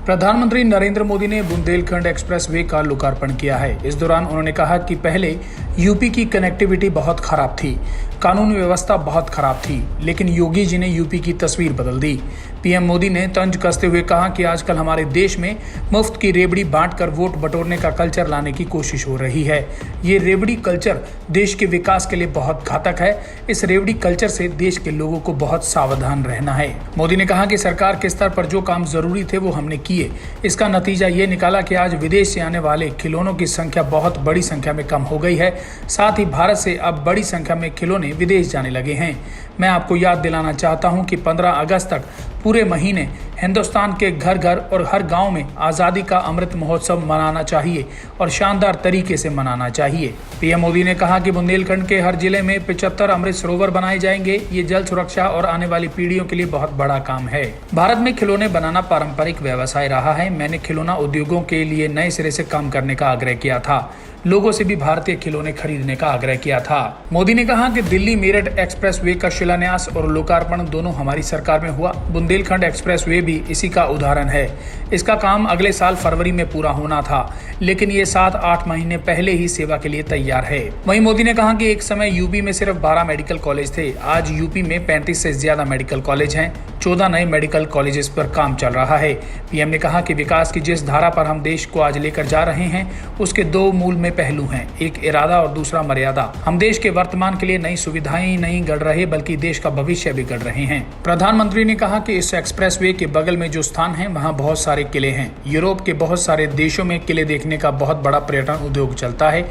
प्रधानमंत्री नरेंद्र मोदी ने बुंदेलखंड एक्सप्रेसवे का लोकार्पण किया है। इस दौरान उन्होंने कहा कि पहले यूपी की कनेक्टिविटी बहुत खराब थी, कानून व्यवस्था बहुत खराब थी, लेकिन योगी जी ने यूपी की तस्वीर बदल दी। पीएम मोदी ने तंज कसते हुए कहा कि आजकल हमारे देश में मुफ्त की रेवड़ी बांटकर वोट बटोरने का कल्चर लाने की कोशिश हो रही है। ये रेवड़ी कल्चर देश के विकास के लिए बहुत घातक है। इस रेवड़ी कल्चर से देश के लोगों को बहुत सावधान रहना है। मोदी ने कहा कि सरकार के स्तर पर जो काम जरूरी थे वो हमने किए। इसका नतीजा ये निकाला कि आज विदेश से आने वाले खिलौनों की संख्या बहुत बड़ी संख्या में कम हो गई है। साथ ही भारत से अब बड़ी संख्या में खिलौने विदेश जाने लगे हैं। मैं आपको याद दिलाना चाहता हूं कि 15 अगस्त तक पूरे महीने हिंदुस्तान के घर घर और हर गांव में आज़ादी का अमृत महोत्सव मनाना चाहिए और शानदार तरीके से मनाना चाहिए। पीएम मोदी ने कहा कि बुंदेलखंड के हर जिले में 75 अमृत सरोवर बनाए जाएंगे। ये जल सुरक्षा और आने वाली पीढ़ियों के लिए बहुत बड़ा काम है। भारत में खिलौने बनाना पारंपरिक व्यवसाय रहा है। मैंने खिलौना उद्योगों के लिए नए सिरे से काम करने का आग्रह किया था। लोगों से भी भारतीय खिलौने खरीदने का आग्रह किया था। मोदी ने कहा कि दिल्ली मेरठ एक्सप्रेसवे का शिलान्यास और लोकार्पण दोनों हमारी सरकार में हुआ। बुंदेलखंड एक्सप्रेसवे भी इसी का उदाहरण है। इसका काम अगले साल फरवरी में पूरा होना था, लेकिन ये 7-8 महीने पहले ही सेवा के लिए तैयार है। वहीं मोदी ने कहा कि एक समय यूपी में सिर्फ 12 मेडिकल कॉलेज थे। आज यूपी में 35 से ज्यादा मेडिकल कॉलेज हैं। 14 नए मेडिकल कॉलेजेस पर काम चल रहा है। पीएम ने कहा कि विकास की जिस धारा पर हम देश को आज लेकर जा रहे हैं, उसके 2 मूल में पहलू हैं, एक इरादा और दूसरा मर्यादा। हम देश के वर्तमान के लिए नई सुविधाएं ही नहीं गढ़ रहे, बल्कि देश का भविष्य भी गढ़ रहे हैं। प्रधानमंत्री ने कहा कि इस एक्सप्रेसवे के बगल में जो स्थान है, वहाँ बहुत सारे किले हैं। यूरोप के बहुत सारे देशों में किले देखने का बहुत बड़ा पर्यटन उद्योग चलता है।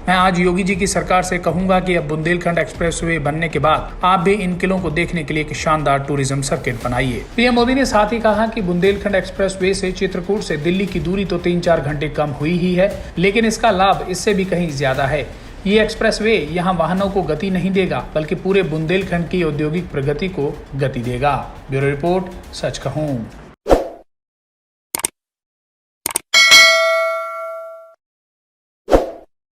मैं आज योगी जी की सरकार से कहूंगा कि अब बुंदेलखंड एक्सप्रेसवे बनने के बाद आप भी इन किलों को देखने के लिए एक शानदार टूरिज्म सर्किट बनाइए। पीएम मोदी ने साथ ही कहा कि बुंदेलखंड एक्सप्रेसवे से चित्रकूट से दिल्ली की दूरी तो 3-4 घंटे कम हुई ही है, लेकिन इसका लाभ इससे भी कहीं ज्यादा है। ये एक्सप्रेसवे यहाँ वाहनों को गति नहीं देगा, बल्कि पूरे बुंदेलखंड की औद्योगिक प्रगति को गति देगा। ब्यूरो रिपोर्ट, सच कहूँ।